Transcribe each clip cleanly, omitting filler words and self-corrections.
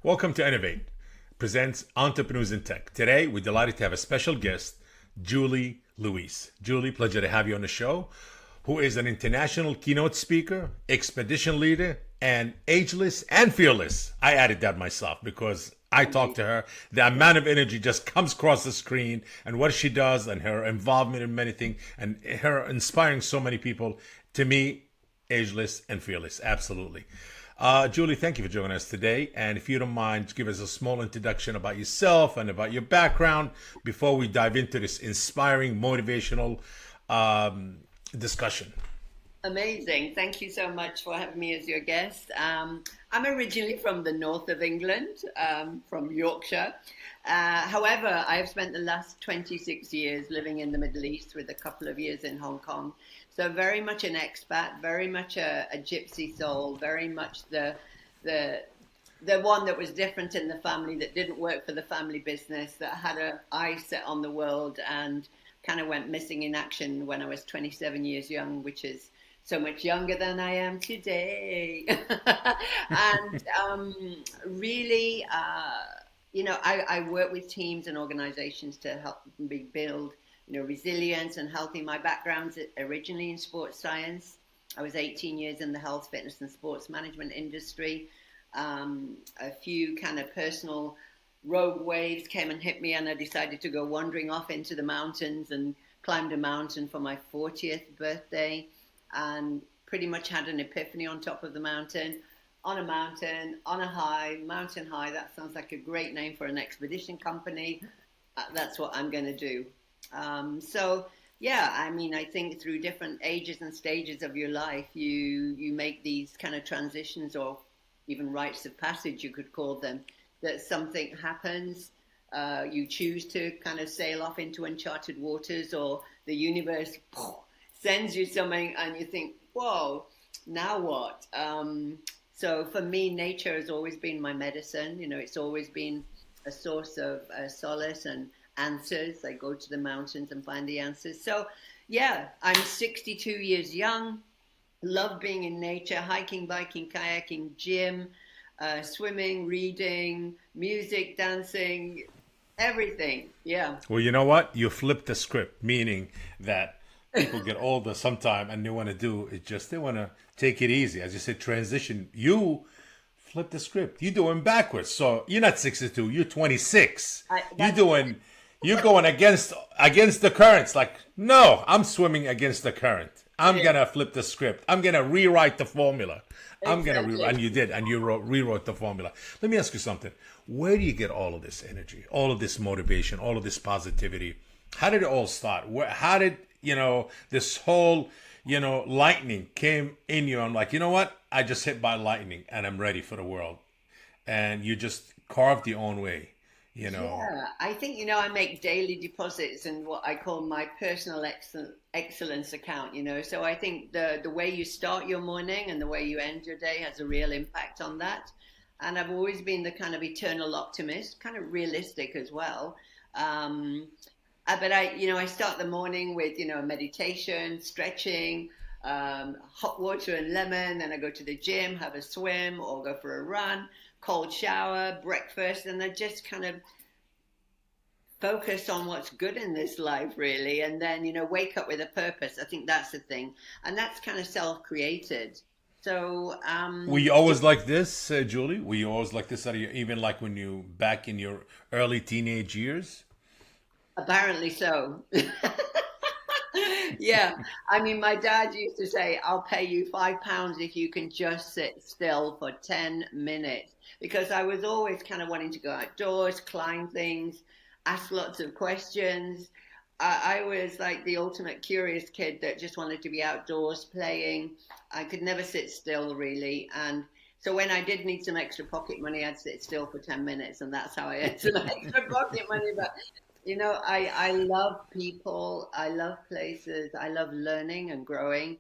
Welcome to Innovate, presents Entrepreneurs in Tech. Today, we're delighted to have a special guest, Julie Louise. Julie, pleasure to have you on the show, who is an international keynote speaker, expedition leader, and ageless and fearless. I added that myself because I talked to her. The amount of energy just comes across the screen and what she does and her involvement in many things and her inspiring so many people. To me, ageless and fearless. Absolutely. Julie, thank you for joining us today. And if you don't mind, give us a small introduction about yourself and about your background before we dive into this inspiring, motivational discussion. Amazing. Thank you so much for having me as your guest. I'm originally from the north of England, from Yorkshire. However, I have spent the last 26 years living in the Middle East with a couple of years in Hong Kong. So very much an expat, very much a gypsy soul, very much the one that was different in the family, that didn't work for the family business, that had an eye set on the world and kind of went missing in action when I was 27 years young, which is so much younger than I am today. And really, I work with teams and organizations to help me build, resilience and healthy. My background's originally in sports science. I was 18 years in the health, fitness, and sports management industry. A few kind of personal rogue waves came and hit me, and I decided to go wandering off into the mountains and climbed a mountain for my 40th birthday, and pretty much had an epiphany on top of the mountain, on a mountain, on a high, mountain high. That sounds like a great name for an expedition company. That's what I'm going to do. I think through different ages and stages of your life, you make these kind of transitions, or even rites of passage, you could call them, that something happens, you choose to kind of sail off into uncharted waters, or the universe sends you something and you think, whoa, now what? So for me, nature has always been my medicine. It's always been a source of solace and answers. I go to the mountains and find the answers. So yeah, I'm 62 years young, love being in nature, hiking, biking, kayaking, gym, swimming, reading, music, dancing, everything. Yeah. Well, you know what? You flipped the script, meaning that people get older sometime and they want to do it, just they want to take it easy. As you said, transition. You flip the script. You're doing backwards. So you're not 62, you're 26. You're going against the currents. Like, no, I'm swimming against the current. I'm gonna flip the script. I'm gonna rewrite the formula. And you did, and you rewrote the formula. Let me ask you something. Where do you get all of this energy, all of this motivation, all of this positivity? How did it all start? How did this whole lightning came in you? I'm like, you know what? I just hit by lightning, and I'm ready for the world. And you just carved your own way. Yeah, I think, I make daily deposits in what I call my personal excellence account, So I think the way you start your morning and the way you end your day has a real impact on that. And I've always been the kind of eternal optimist, kind of realistic as well. But I start the morning with, meditation, stretching, hot water and lemon. Then I go to the gym, have a swim or go for a run, cold shower, breakfast, and I just kind of focus on what's good in this life, really. And then, wake up with a purpose. I think that's the thing. And that's kind of self-created. So, were you always like this, Julie? Were you always like this, even like when you back in your early teenage years? Apparently so. Yeah. I mean, my dad used to say, I'll pay you £5 if you can just sit still for 10 minutes. Because I was always kind of wanting to go outdoors, climb things, ask lots of questions. I was like the ultimate curious kid that just wanted to be outdoors playing. I could never sit still, really. And so when I did need some extra pocket money, I'd sit still for 10 minutes. And that's how I had some extra pocket money. But I love people, I love places, I love learning and growing.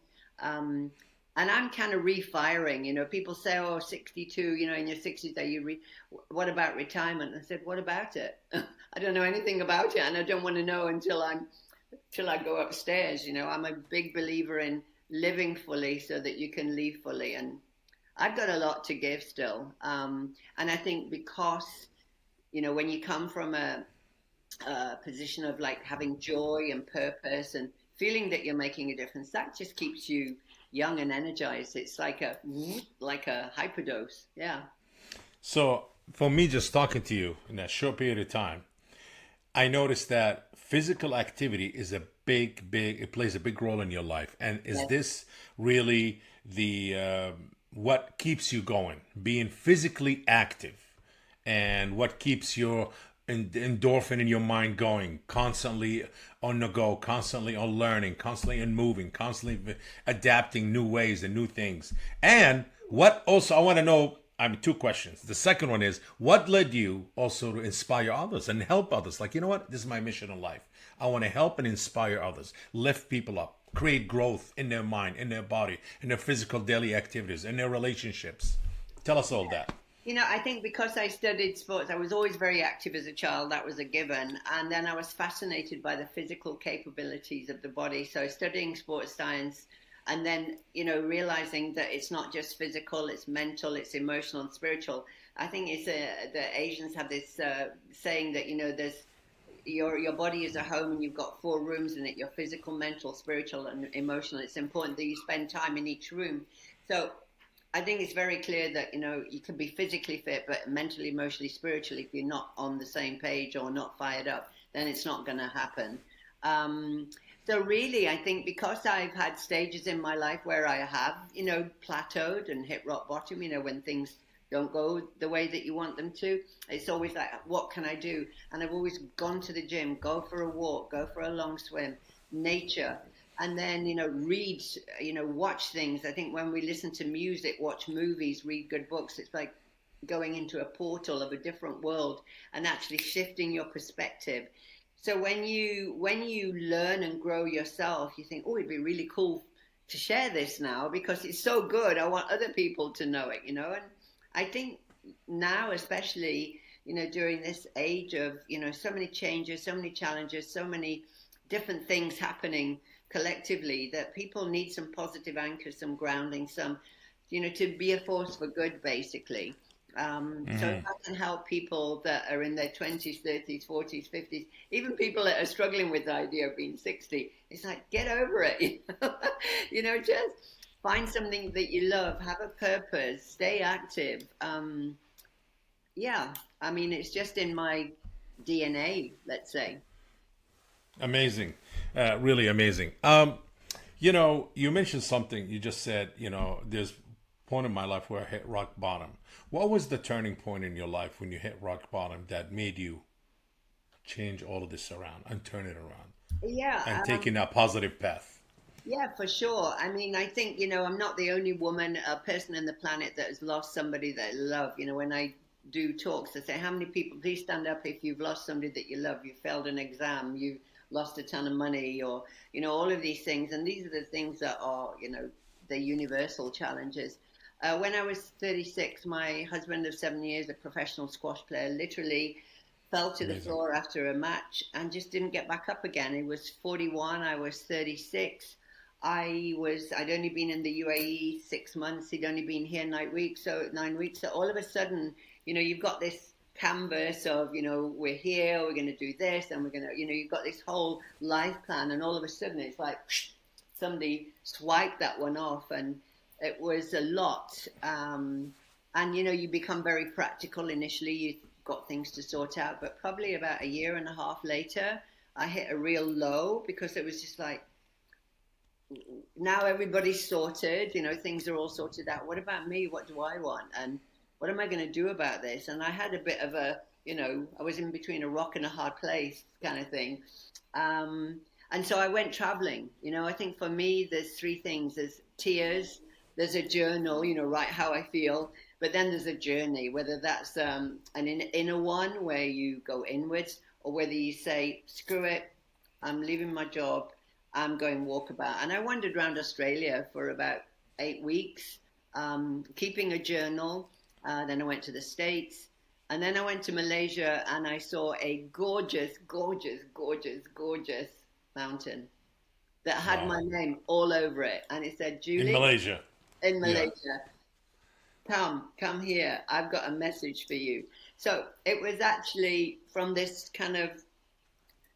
And I'm kind of refiring, people say, oh, 62, in your 60s, what about retirement? I said, what about it? I don't know anything about it, and I don't want to know until I go upstairs. I'm a big believer in living fully so that you can leave fully. And I've got a lot to give still. And I think because, when you come from a position of like having joy and purpose and feeling that you're making a difference, that just keeps you young and energized. It's like a hyperdose. Yeah. So for me, just talking to you in that short period of time, I noticed that physical activity is a it plays a big role in your life. And is Yes. this really the what keeps you going? Being physically active, and what keeps your endorphin in your mind going, constantly on the go, constantly on learning, constantly on moving, constantly adapting new ways and new things. And what also I want to know, I mean, two questions. The second one is, what led you also to inspire others and help others? Like, you know what? This is my mission in life. I want to help and inspire others, lift people up, create growth in their mind, in their body, in their physical daily activities, in their relationships. Tell us all that. I think because I studied sports, I was always very active as a child. That was a given. And then I was fascinated by the physical capabilities of the body. So studying sports science and then, realizing that it's not just physical, it's mental, it's emotional and spiritual. I think the Asians have this saying that, there's your body is a home and you've got four rooms in it, your physical, mental, spiritual and emotional. It's important that you spend time in each room. So I think it's very clear that you can be physically fit, but mentally, emotionally, spiritually, if you're not on the same page or not fired up, then it's not going to happen. Um, so really, I think because I've had stages in my life where I have, plateaued and hit rock bottom, when things don't go the way that you want them to, it's always like, what can I do? And I've always gone to the gym, go for a walk, go for a long swim, nature, and then read, watch things. I think when we listen to music, watch movies, read good books, it's like going into a portal of a different world and actually shifting your perspective. So when you learn and grow yourself, you think, oh, it'd be really cool to share this now because it's so good. I want other people to know it. And I think now, especially, during this age of, so many changes, so many challenges, so many different things happening collectively, that people need some positive anchors, some grounding, some, to be a force for good, basically. So if I can help people that are in their 20s, 30s, 40s, 50s, even people that are struggling with the idea of being 60, it's like, get over it. Just find something that you love, have a purpose, stay active. Yeah, I mean, it's just in my DNA, let's say. Amazing, really amazing. You mentioned something. You just said, there's a point in my life where I hit rock bottom. What was the turning point in your life when you hit rock bottom that made you change all of this around and turn it around and Yeah, taking that positive path? yeah, for sure. I mean, I think, I'm not the only woman, person on the planet that has lost somebody that I love. When I do talks, I say, how many people, please stand up if you've lost somebody that you love, you failed an exam, you lost a ton of money, or, all of these things. And these are the things that are, the universal challenges. When I was 36, my husband of 7 years, a professional squash player, literally fell to the Amazing. floor after a match and just didn't get back up again. He was 41, I was 36. I'd only been in the UAE 6 months. He'd only been here 9 weeks. So 9 weeks. So all of a sudden, you've got this canvas of, we're here, we're going to do this, and we're going to, you've got this whole life plan. And all of a sudden, it's like somebody swiped that one off, and it was a lot. And you become very practical initially. You've got things to sort out, but probably about a year and a half later, I hit a real low because it was just like, now everybody's sorted, things are all sorted out. What about me? What do I want? And what am I going to do about this? And I had a bit of I was in between a rock and a hard place kind of thing. Um, and so I went traveling. I think for me, there's three things: there's tears, there's a journal, write how I feel, but then there's a journey, whether that's an inner one where you go inwards, or whether you say, screw it, I'm leaving my job, I'm going walkabout. And I wandered around Australia for about 8 weeks, keeping a journal. Then I went to the States. And then I went to Malaysia and I saw a gorgeous, gorgeous, gorgeous, gorgeous mountain that had my Wow. name all over it. And it said, In Julie, Malaysia. in Yeah. Malaysia. come here. I've got a message for you. So it was actually from this kind of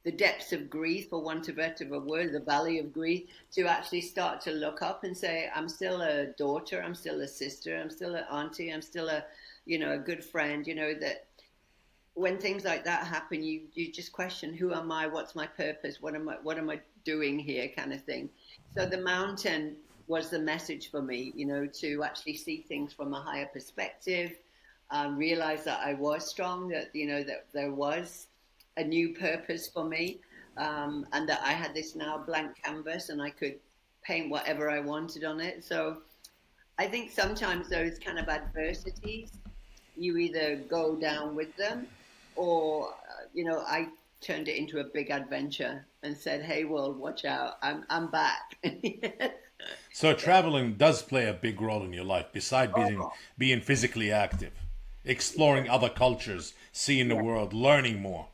the depths of grief, for want of a better word, the valley of grief, to actually start to look up and say, I'm still a daughter, I'm still a sister, I'm still an auntie, I'm still a, a good friend, that when things like that happen, you just question, who am I? What's my purpose? What am I doing here? Kind of thing. So the mountain was the message for me, to actually see things from a higher perspective, realize that I was strong, that that there was a new purpose for me, and that I had this now blank canvas and I could paint whatever I wanted on it. So I think sometimes those kind of adversities, you either go down with them, or I turned it into a big adventure and said, "Hey, world, watch out! I'm back." So traveling does play a big role in your life, besides being Oh, being physically active, exploring other cultures, seeing the yeah. world, learning more.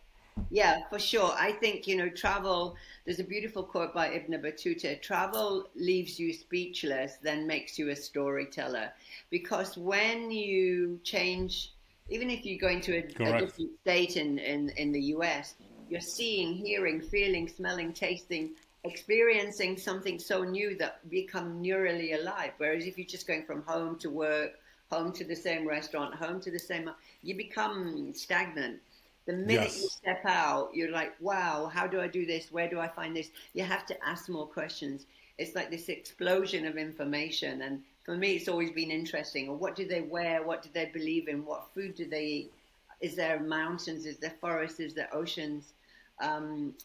Yeah, for sure. I think, travel, there's a beautiful quote by Ibn Battuta: travel leaves you speechless, then makes you a storyteller. Because when you change, even if you go into a Correct. different state in the US, you're seeing, hearing, feeling, smelling, tasting, experiencing something so new that become neurally alive. Whereas if you're just going from home to work, home to the same restaurant, home to the same, you become stagnant. The minute you Yes. step out, you're like, wow, how do I do this? Where do I find this? You have to ask more questions. It's like this explosion of information. And for me, it's always been interesting. Or what do they wear? What do they believe in? What food do they eat? Is there mountains? Is there forests? Is there oceans?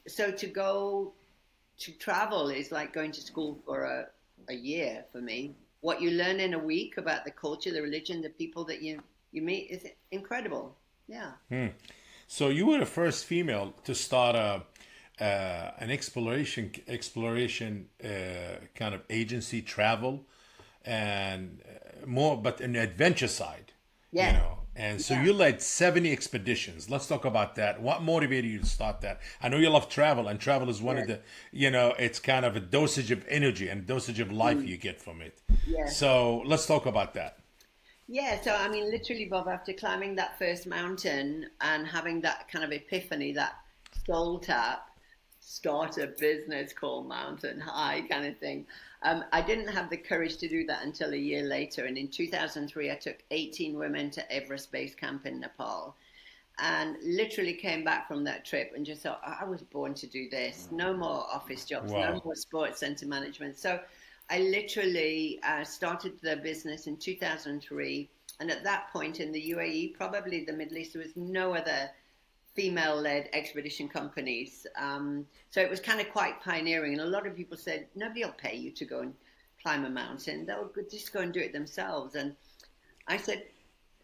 So to go to travel is like going to school for a year for me. What you learn in a week about the culture, the religion, the people that you meet is incredible. Yeah. So you were the first female to start an exploration kind of agency, travel, and more, but an adventure side, you Yes. know. And so Yeah. you led 70 expeditions. Let's talk about that. What motivated you to start that? I know you love travel, and travel is one of Yes. the, it's kind of a dosage of energy and dosage of life Mm. you get from it. Yes. So let's talk about that. Yeah. So, I mean, literally, Bob, after climbing that first mountain and having that kind of epiphany, that soul tap, start a business called Mountain High kind of thing. I didn't have the courage to do that until a year later. And in 2003, I took 18 women to Everest Base Camp in Nepal, and literally came back from that trip and just thought, I was born to do this. No more office jobs, no Wow. more sports center management. So I literally started the business in 2003. And at that point in the UAE, probably the Middle East, there was no other female-led expedition companies. So it was kind of quite pioneering. And a lot of people said, nobody will pay you to go and climb a mountain. They'll just go and do it themselves. And I said,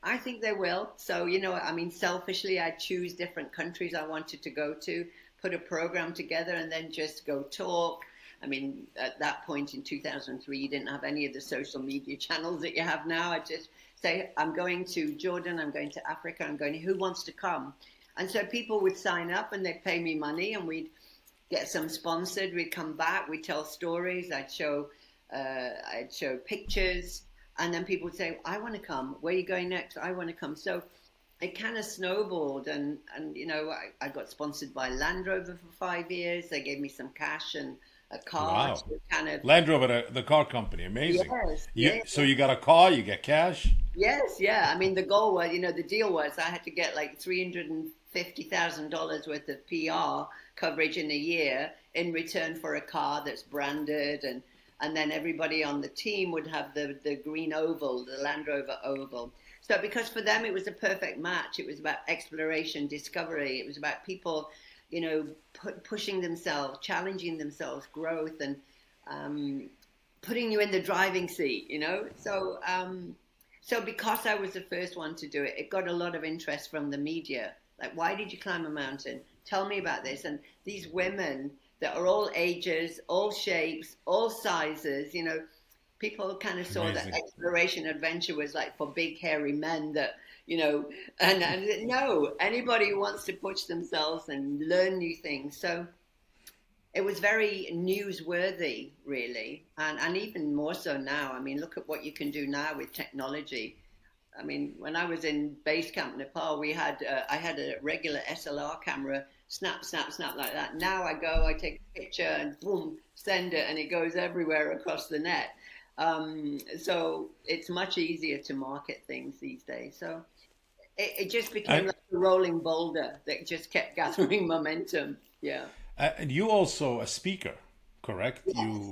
I think they will. So, I mean, selfishly, I choose different countries I wanted to go to, put a program together, and then just go talk. I mean, at that point in 2003, you didn't have any of the social media channels that you have now. I just say, I'm going to Jordan, I'm going to Africa, I'm going, who wants to come? And so people would sign up and they'd pay me money, and we'd get some sponsored. We'd come back, we'd tell stories, I'd show pictures, and then people would say, "I want to come. Where are you going next? I want to come." So it kind of snowballed, and I got sponsored by Land Rover for 5 years. They gave me some cash and a car Wow. to kind of. Land Rover, the car company, amazing. Yes, You yeah, so you got a car, you get cash. yes, yeah. I mean, the goal was, the deal was I had to get like $350,000 worth of PR coverage in a year in return for a car that's branded, and then everybody on the team would have the green oval, the Land Rover oval. So because for them it was a perfect match. It was about exploration, discovery. It was about people, pushing themselves, challenging themselves, growth, and um, putting you in the driving seat. So because I was the first one to do it, it got a lot of interest from the media. Like, why did you climb a mountain? Tell me about this. And these women that are all ages, all shapes, all sizes, people kind of saw that Amazing. exploration adventure was like for big hairy men that, and no, anybody who wants to push themselves and learn new things. So it was very newsworthy, really, and even more so now. I mean, look at what you can do now with technology. I mean, when I was in base camp Nepal, I had a regular SLR camera, snap, snap, snap like that. Now I go, I take a picture and boom, send it, and it goes everywhere across the net. So it's much easier to market things these days. So it just became And like a rolling boulder that just kept gathering momentum. Yeah. and you also a speaker, correct? Yes.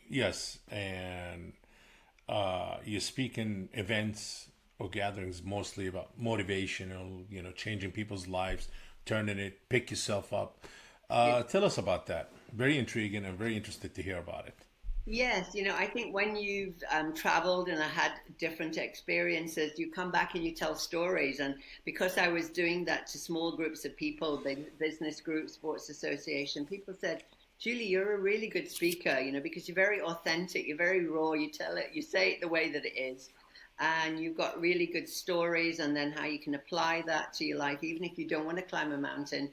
Yes, and you speak in events or gatherings mostly about motivational, changing people's lives, turning it, pick yourself up. Tell us about that. Very intriguing and very interested to hear about it. Yes, I think when you've traveled and I had different experiences, you come back and you tell stories. And because I was doing that to small groups of people, business groups, sports association, people said, Julie, you're a really good speaker, because you're very authentic, you're very raw, you tell it, you say it the way that it is. And you've got really good stories, and then how you can apply that to your life, even if you don't want to climb a mountain,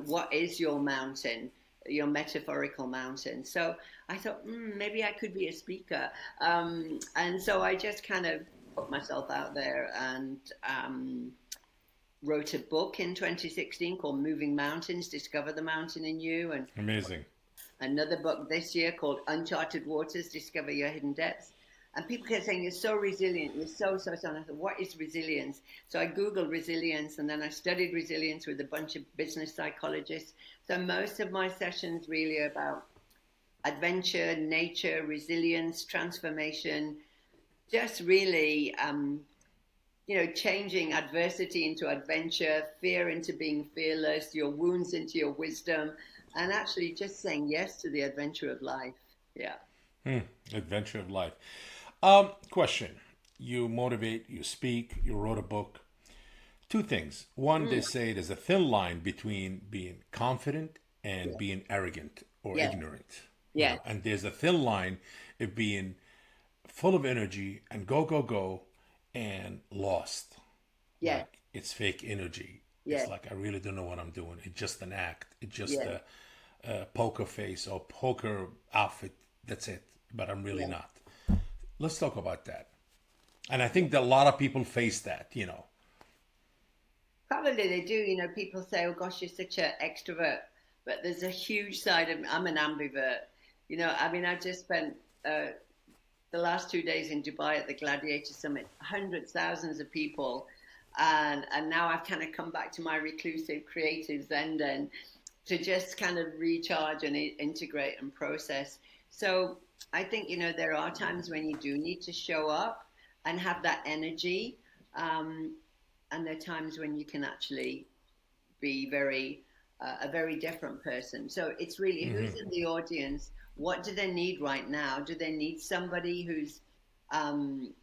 what is your mountain? Your metaphorical mountain. So I thought, maybe I could be a speaker. And so I just kind of put myself out there and wrote a book in 2016 called Moving Mountains, Discover the Mountain in You. And Amazing. another book this year called Uncharted Waters, Discover Your Hidden Depths. And people kept saying, you're so resilient, you're so. And I thought, what is resilience? So I Googled resilience, and then I studied resilience with a bunch of business psychologists. So most of my sessions really are about adventure, nature, resilience, transformation, just really, changing adversity into adventure, fear into being fearless, your wounds into your wisdom, and actually just saying yes to the adventure of life. Yeah. Adventure of life. Question. You motivate, you speak, you wrote a book. Two things. One, they say there's a thin line between being confident and Yeah. being arrogant or Yeah. ignorant. Yeah. And there's a thin line of being full of energy and go, go, go and lost. Yeah. Like it's fake energy. Yeah. It's like I really don't know what I'm doing. It's just an act. It's just Yeah. a poker face or poker outfit. That's it. But I'm really Yeah. not. Let's talk about that. And I think that a lot of people face that. Probably they do. People say, "Oh gosh, you're such an extrovert," but there's a huge side of me. I'm an ambivert. I mean, I just spent the last 2 days in Dubai at the Gladiator Summit, hundreds, thousands of people, and now I've kind of come back to my reclusive, creative zen den to just kind of recharge and integrate and process. So I think there are times when you do need to show up and have that energy. Um, and there are times when you can actually be a very different person. So it's really who's in the audience. What do they need right now? Do they need somebody who's um,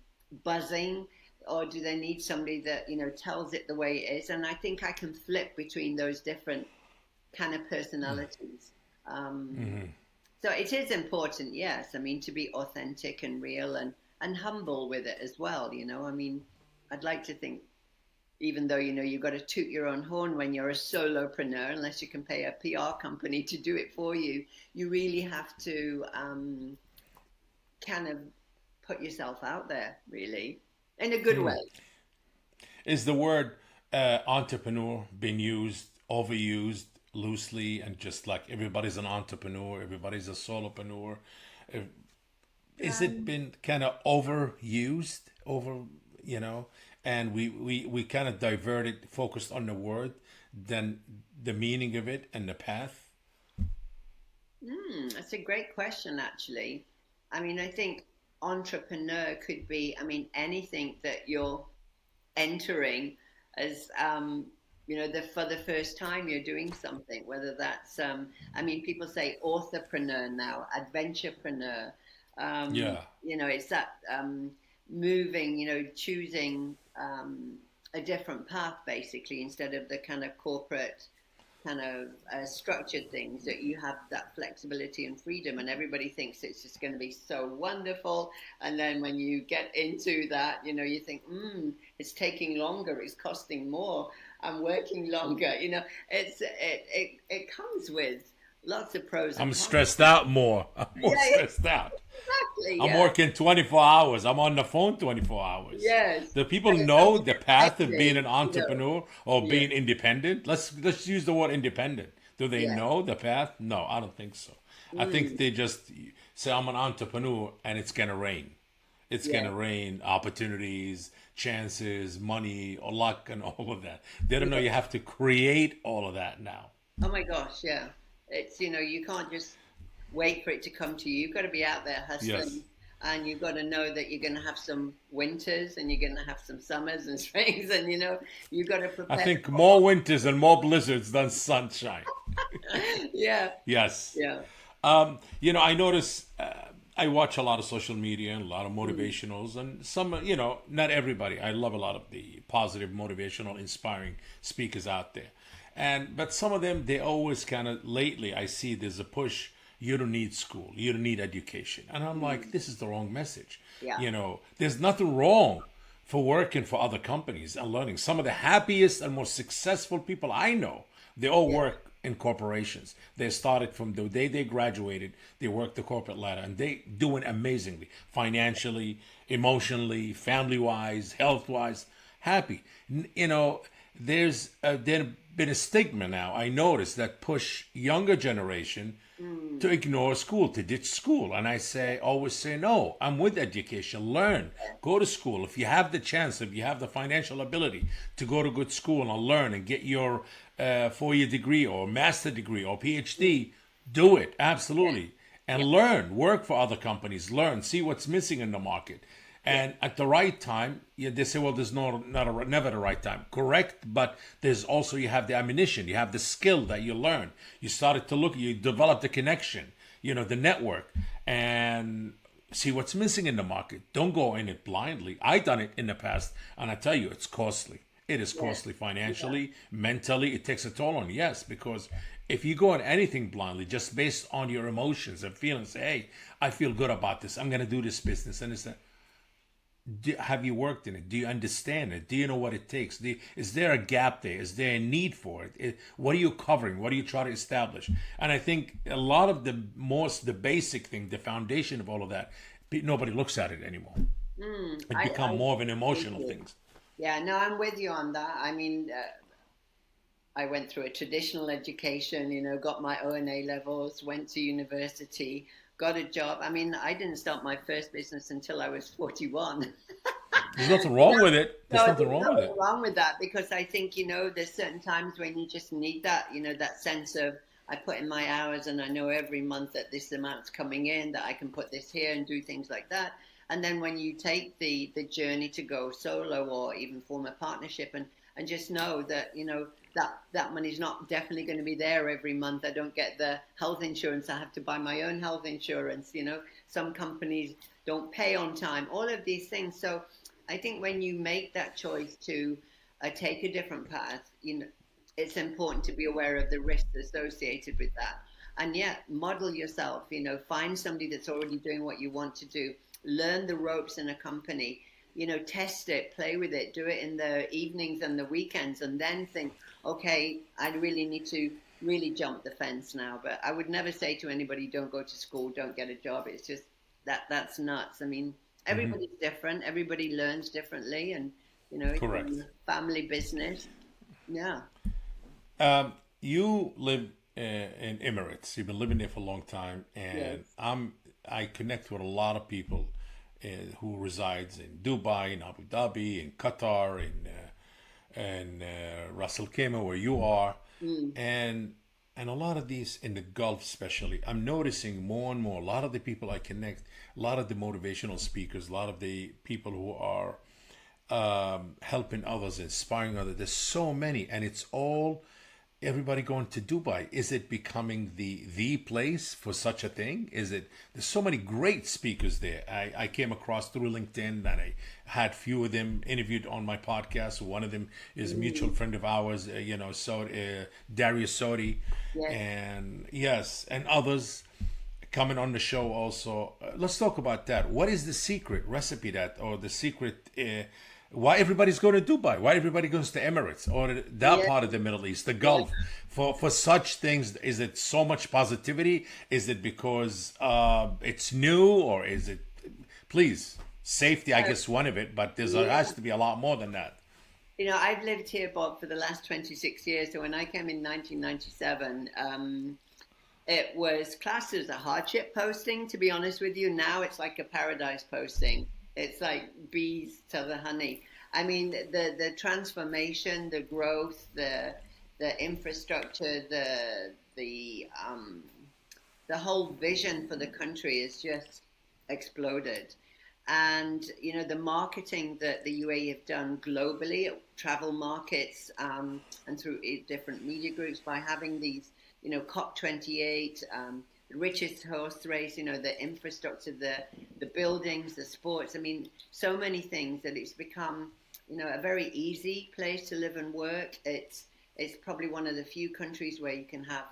buzzing, or do they need somebody that tells it the way it is? And I think I can flip between those different kind of personalities. Um, so it is important, yes. I mean, to be authentic and real and humble with it as well. I mean, I'd like to think, even though you've got to toot your own horn when you're a solopreneur, unless you can pay a PR company to do it for you, you really have to kind of put yourself out there, really, in a good way. Is the word entrepreneur being used, overused, loosely, and just like everybody's an entrepreneur, everybody's a solopreneur? Uh, Is it Um, been kind of overused, you know, and we kind of diverted, focused on the word, than the meaning of it and the path? that's a great question, actually. I mean, I think entrepreneur could be, I mean, anything that you're entering as for the first time you're doing something, whether that's I mean, people say authorpreneur now, adventurepreneur. Yeah. It's that moving, choosing a different path, basically, instead of the kind of corporate kind of structured things, that you have that flexibility and freedom, and everybody thinks it's just going to be so wonderful, and then when you get into that, you think, it's taking longer, it's costing more, I'm working longer. It comes with Lots of pros and I'm cons. stressed out more. I'm more Yeah, yeah, stressed out. exactly. I'm Yeah. working 24 hours. I'm on the phone 24 hours. Yes. Do people And it's know always the path of being expected, an entrepreneur or Yeah. being independent? Let's use the word independent. Do they Yeah. know the path? No, I don't think so. I think Mm, they just say I'm an entrepreneur and it's gonna rain. It's yeah. gonna rain opportunities, chances, money, or luck, and all of that. They don't know Yeah. you have to create all of that now. Oh my gosh, yeah. It's, you can't just wait for it to come to you. You've got to be out there Yes. hustling, and you've got to know that you're going to have some winters and you're going to have some summers and springs, and you've got to I prepare think for all. more winters and more blizzards than sunshine. Yeah. Yes. Yeah. I notice I watch a lot of social media and a lot of Mm, motivationals, and some, not everybody. I love a lot of the positive, motivational, inspiring speakers out there, but some of them they always kind of lately I see there's a push. You don't need school. You don't need education, and I'm like, mm, this is the wrong message. yeah. There's nothing wrong for working for other companies and learning. Some of the happiest and most successful people I know, they all Yeah. work in corporations. They started from the day they graduated, they worked the corporate ladder and they doing amazingly, financially, emotionally, family wise, health wise, happy. There's been a stigma now. I noticed that push younger generation Mm, to ignore school, to ditch school. And I always say, no, I'm with education. Learn, go to school. If you have the chance, if you have the financial ability to go to good school and learn and get your 4 year degree or master degree or mm, PhD, do it. yeah. Absolutely. And Yeah. learn, work for other companies, learn, see what's missing in the market. Yeah. And at the right time, yeah, they say, well, there's never the right time. Correct, but there's also you have the ammunition, you have the skill that you learn. You started to look, you develop the connection, the network, and see what's missing in the market. Don't go in it blindly. I done it in the past, and I tell you, it's costly. It is Yeah. costly Yeah. financially, mentally. It takes a toll on you. Yes, because if you go on anything blindly, just based on your emotions and feelings, say, hey, I feel good about this. I'm going to do this business, and it's have you worked in it? Do you understand it? Do you know what it takes? Is there a gap there? Is there a need for it? What are you covering? What are you trying to establish? And I think a lot of the basic thing, the foundation of all of that, nobody looks at it anymore. Mm, It become I more of an with emotional you. thing. Yeah, no, I'm with you on that. I mean, I went through a traditional education, got my O&A levels, went to university, got a job. I mean, I didn't start my first business until I was 41. There's nothing You know, wrong with it. There's so nothing there's wrong with nothing it. wrong with that because I think, there's certain times when you just need that, that sense of I put in my hours and I know every month that this amount's coming in, that I can put this here and do things like that. And then when you take the journey to go solo or even form a partnership and just know that, that money's not definitely going to be there every month. I don't get the health insurance. I have to buy my own health insurance. Some companies don't pay on time, all of these things. So I think when you make that choice to take a different path, it's important to be aware of the risks associated with that. And yet, model yourself, find somebody that's already doing what you want to do, learn the ropes in a company, test it, play with it, do it in the evenings and the weekends, and then think, okay, I really need to really jump the fence now. But I would never say to anybody, don't go to school, don't get a job. It's just that's nuts. I mean, everybody's different, everybody learns differently, and it's Correct. a family business. Yeah. You live in Emirates. You've been living there for a long time, and Yes. I connect with a lot of people who resides in Dubai, in Abu Dhabi, in Qatar, in Ras Al Khaimah, where you are, Mm, and a lot of these in the Gulf, especially. I'm noticing more and more. A lot of the people I connect, a lot of the motivational speakers, a lot of the people who are helping others, inspiring others. There's so many, and it's all everybody going to Dubai. Is it becoming the place for such a thing? Is it? There's so many great speakers there. I came across through LinkedIn, and I had few of them interviewed on my podcast. One of them is a mutual mm, friend of ours, Darius Sodi, yes. and yes, and others coming on the show also. Let's talk about that. What is the secret recipe or the secret Why everybody's going to Dubai? Why everybody goes to Emirates or that Yeah, part of the Middle East, the yeah. Gulf? For such things, is it so much positivity? Is it because it's new, or is it? Please, safety, I So, guess one of it, but there yeah. has to be a lot more than that. I've lived here, Bob, for the last 26 years. So when I came in 1997, it was classed as a hardship posting, to be honest with you. Now it's like a paradise posting. It's like bees to the honey. I mean, the transformation, the growth, the infrastructure, the whole vision for the country is just exploded. And the marketing that the UAE have done globally, travel markets, and through different media groups by having these, COP28, the richest horse race, the infrastructure, the buildings, the sports. I mean, so many things that it's become, a very easy place to live and work. It's probably one of the few countries where you can have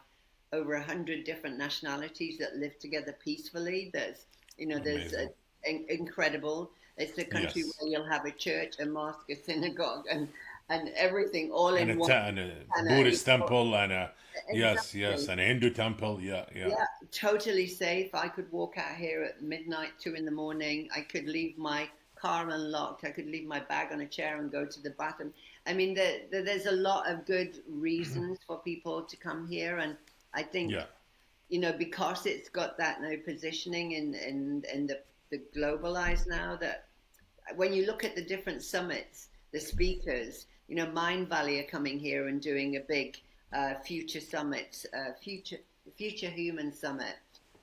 over 100 different nationalities that live together peacefully. There's Amazing. incredible. It's a country Yes. where you'll have a church, a mosque, a synagogue, and everything all And in one. and a And Buddhist temple and a yes, yes, exactly, and a Hindu temple. Yeah, yeah. yeah, totally safe. I could walk out here at midnight, 2 in the morning. I could leave my car unlocked. I could leave my bag on a chair and go to the bathroom. I mean, there's a lot of good reasons for people to come here, and I think Yeah. because it's got that now positioning in the globalized now, that when you look at the different summits, the speakers, Mind Valley are coming here and doing a big future summit, future human summit.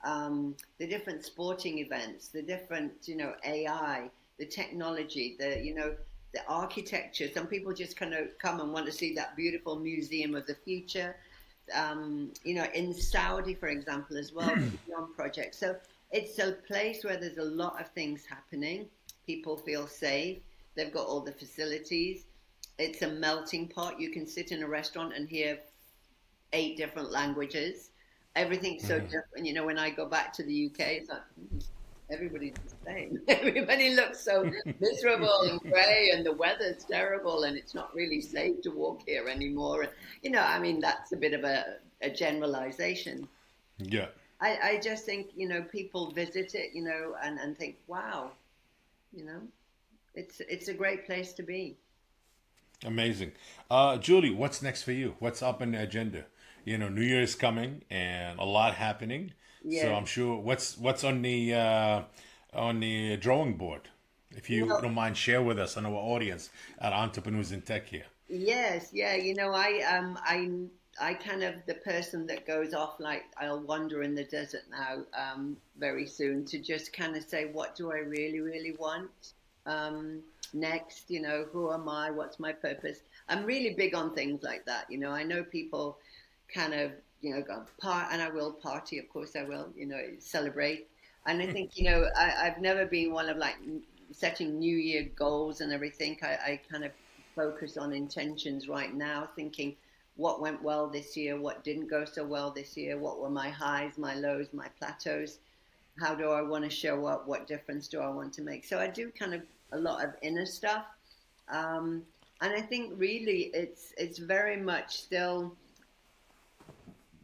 The different sporting events, the different AI, the technology, the architecture. Some people just kind of come and want to see that beautiful museum of the future. In Saudi, for example, as well, the Beyond Project. So it's a place where there's a lot of things happening. People feel safe. They've got all the facilities. It's a melting pot. You can sit in a restaurant and hear 8 different languages. Everything's so different. When I go back to the UK, it's like everybody's the same. Everybody looks so miserable and grey, and the weather's terrible, and it's not really safe to walk here anymore. And, I mean, that's a bit of a generalization. Yeah. I just think, people visit it, and think, wow, you know, it's a great place to be. Amazing. Julie, what's next for you? What's up in the agenda? New Year is coming and a lot happening. So Yeah. I'm sure what's on the drawing board. If you Well, don't mind, share with us and our audience at Entrepreneurs in Tech here. yes, yeah. I kind of the person that goes off, like I'll wander in the desert now, very soon, to just kind of say, what do I really, really want? Next, who am I? What's my purpose? I'm really big on things like that. I know people kind of, go and I will party, of course I will, celebrate. And I think, I've never been one of like setting New Year goals and everything. I kind of focus on intentions right now, thinking what went well this year, what didn't go so well this year, what were my highs, my lows, my plateaus, how do I want to show up, what difference do I want to make. So I do kind of a lot of inner stuff. And I think really it's very much still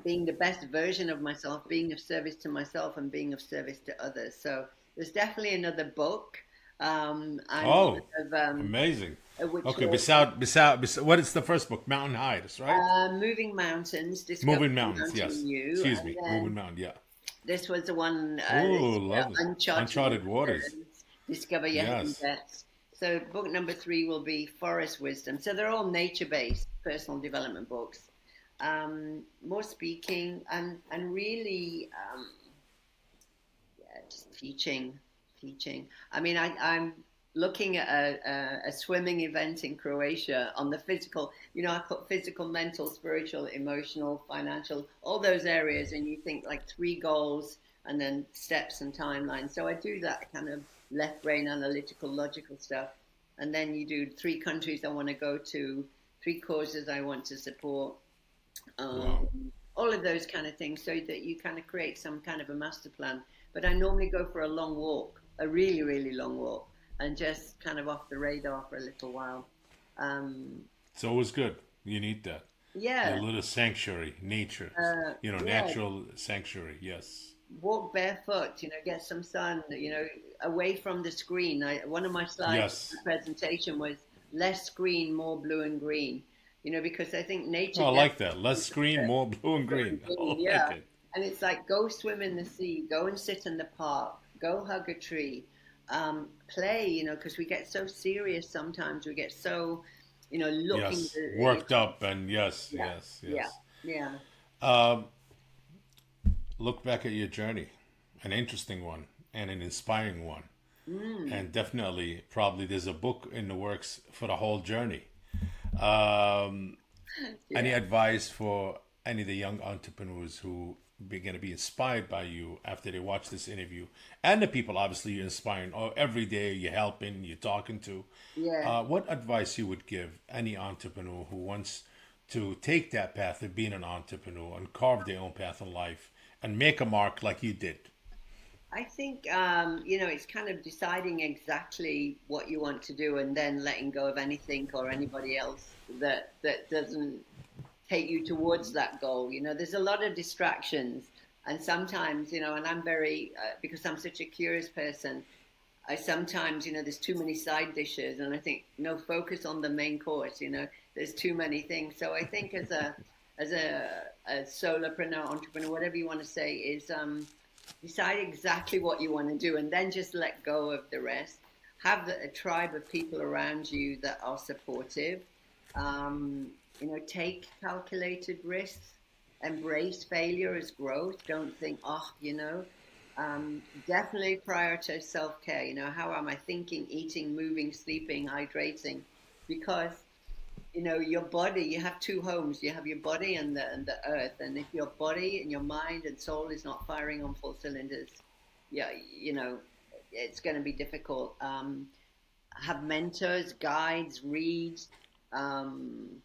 being the best version of myself, being of service to myself and being of service to others. So there's definitely another book, and Oh, of, amazing. which Okay, will beside what is the first book? Mountain Heights, right? Moving Mountains, Moving Discovering Mountains, Mountain yes. You, Excuse and me, then Moving Mountain, yeah. this was the one, Oh, this year, lovely. Uncharted Uncharted Waters. Waters, Discover Your Hidden Yes. Depths. So book number 3 will be Forest Wisdom. So they're all nature-based personal development books. More speaking and really yeah, just teaching. I mean, I'm looking at a swimming event in Croatia on the physical. I put physical, mental, spiritual, emotional, financial, all those areas, and you think like 3 goals and then steps and timelines. So I do that kind of left brain analytical, logical stuff, and then you do 3 countries I want to go to, 3 causes I want to support, Wow. all of those kind of things, so that you kind of create some kind of a master plan. But I normally go for a long walk, a really, really long walk. and just kind of off the radar for a little while. Um, It's always good. You need that. Your yeah, little sanctuary, nature, yeah. natural sanctuary. Yes. Walk barefoot, get some sun, away from the screen. One of my slides in Yes. the presentation was less screen, more blue and green, because I think nature Oh, I like that. definitely Less gives us screen, more blue and blue and green. I green, like yeah. it. And it's like go swim in the sea, go and sit in the park, go hug a tree, play, because we get so serious sometimes. We get so, looking, Yes. Worked up and yes, yeah, yes, yeah, yes. yeah. Um, look back at your journey, an interesting one and an inspiring one. Mm, And definitely, probably there's a book in the works for the whole journey. Um, any yeah. advice for any of the young entrepreneurs who are going to be inspired by you after they watch this interview, and the people obviously you're inspiring, or every day you're helping, you're talking to? Yeah. What advice you would give any entrepreneur who wants to take that path of being an entrepreneur and carve their own path in life and make a mark like you did? I think it's kind of deciding exactly what you want to do and then letting go of anything or anybody else that doesn't take you towards that goal. There's a lot of distractions, and sometimes, and I'm very because I'm such a curious person. I sometimes, there's too many side dishes, and I think no, focus on the main course. There's too many things. So I think as a solopreneur, entrepreneur, whatever you want to say, is decide exactly what you want to do, and then just let go of the rest. Have a tribe of people around you that are supportive. Um, take calculated risks. Embrace failure as growth. Don't think, definitely prioritize self care. How am I thinking, eating, moving, sleeping, hydrating? Because your body, you have two homes. You have your body and the earth. And if your body and your mind and soul is not firing on full cylinders, yeah, it's going to be difficult. Have mentors, guides, read,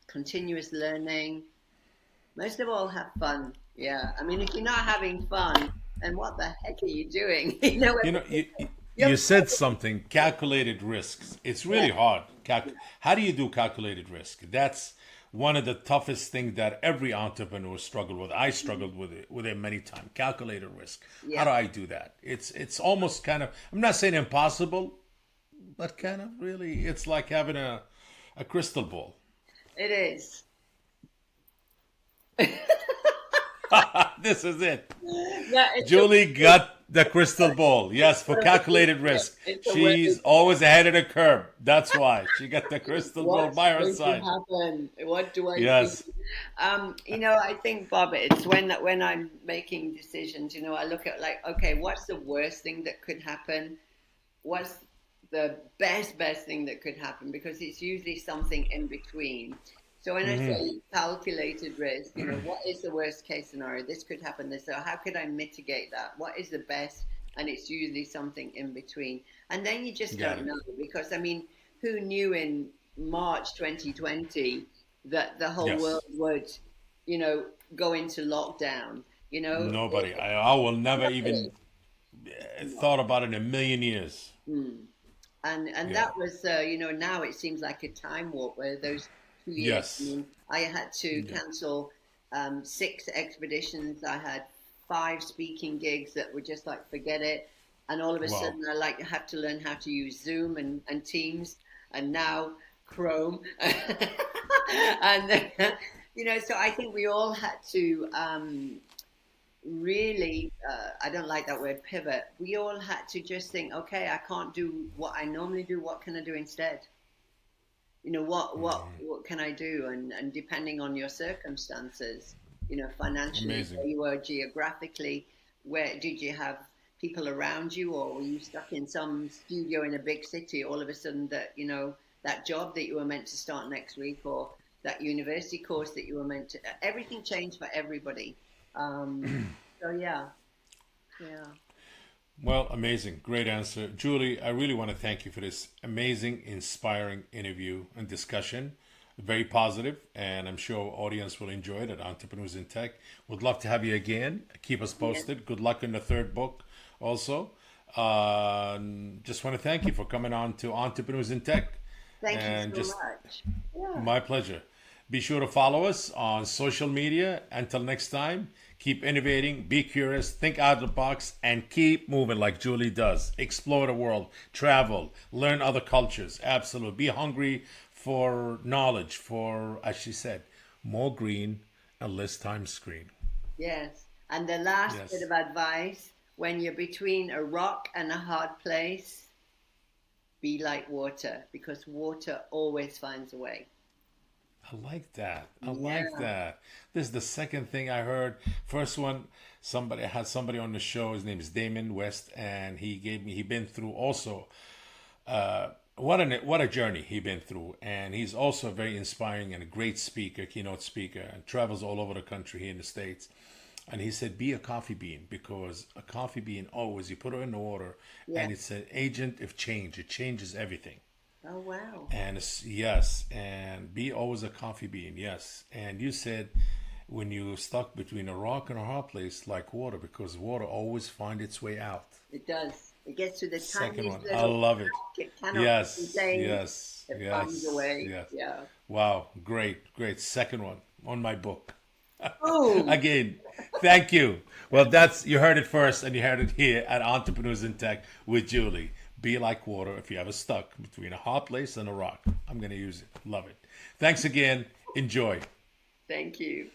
continuous learning. Most of all, have fun. Yeah, I mean, if you're not having fun, then what the heck are you doing? You know, You're you said something, calculated risks. It's yeah, really hard. yeah, How do you do calculated risk? That's one of the toughest things that every entrepreneur struggled with. I struggled with it many times. Calculated risk. How yeah. do I do that? It's almost kind of, I'm not saying impossible, but kind of really it's like having a crystal ball. It is. This is it. Yeah, it's a Julie got the crystal ball. Yes, for calculated risk. it's a She's way. always ahead of the curve. That's why she got the crystal ball What's by her going to side. happen? What do I do? Yes. I think, Bob, it's when I'm making decisions, I look at like, okay, what's the worst thing that could happen? What's the best thing that could happen? Because it's usually something in between. So when I Hmm. say calculated risk, what is the worst case scenario? This could happen. This, so how could I mitigate that? What is the best? And it's usually something in between. And then you just Got don't it. know because I mean, who knew in March 2020 that the whole world Yes. would, you know, go into lockdown? Nobody. I will never even thought about it in a million years. Mm. And Yeah. that was now it seems like a time warp where those 2 years. I Yes. mean, I had to Yeah. cancel six expeditions. I had five speaking gigs that were just like forget it. And all of a Wow. sudden, I like have to learn how to use Zoom and Teams, and now Chrome, and so I think we all had to really, I don't like that word pivot. We all had to just think, okay, I can't do what I normally do. What can I do instead? What can I do? And depending on your circumstances, financially, Amazing. where you were geographically, where did you have people around you, or were you stuck in some studio in a big city? All of a sudden, that job that you were meant to start next week, or that university course that you were meant to, everything changed for everybody. So yeah, yeah, Well, amazing. Great answer. Julie, I really want to thank you for this amazing, inspiring interview and discussion. Very positive, and I'm sure our audience will enjoy it at Entrepreneurs in Tech. Would love to have you again. Keep us yeah. posted. Good luck in the third book also. Just want to thank you for coming on to Entrepreneurs in Tech. Thank And you so just much. Yeah. my pleasure. Be sure to follow us on social media. Until next time, keep innovating, be curious, think out of the box, and keep moving like Julie does. Explore the world, travel, learn other cultures. Absolutely. Be hungry for knowledge, for, as she said, more green and less time screen. Yes. And the last bit Yes. of advice, when you're between a rock and a hard place, be like water, because water always finds a way. I like that. I like Yeah. that. This is the second thing I heard. First one, somebody I had somebody on the show. His name is Damon West, and he been through also what a journey he been through, and he's also very inspiring and a great speaker, keynote speaker, and travels all over the country here in the States. And he said, be a coffee bean, because a coffee bean always, you put it in the water, Yeah. and it's an agent of change. It changes everything. Oh, wow. And yes, and be always a coffee bean, yes. And you said when you stuck between a rock and a hard place, like water, because water always finds its way out. It does. It gets to the Second tiniest one, I little love it. crack. It cannot be Yes, contained. yes, It finds a yes, way. yes. Yeah. Wow, great, great. Second one on my book. Oh, Again, thank you. Well, you heard it first, and you heard it here at Entrepreneurs in Tech with Julie. Be like water if you ever stuck between a hard place and a rock. I'm going to use it. Love it. Thanks again. Enjoy. thank you.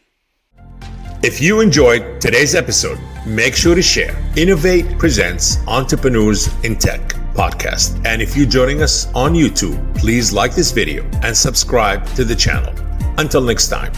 If you enjoyed today's episode, make sure to share. Innovate presents Entrepreneurs in Tech podcast. And if you're joining us on YouTube, please like this video and subscribe to the channel. Until next time.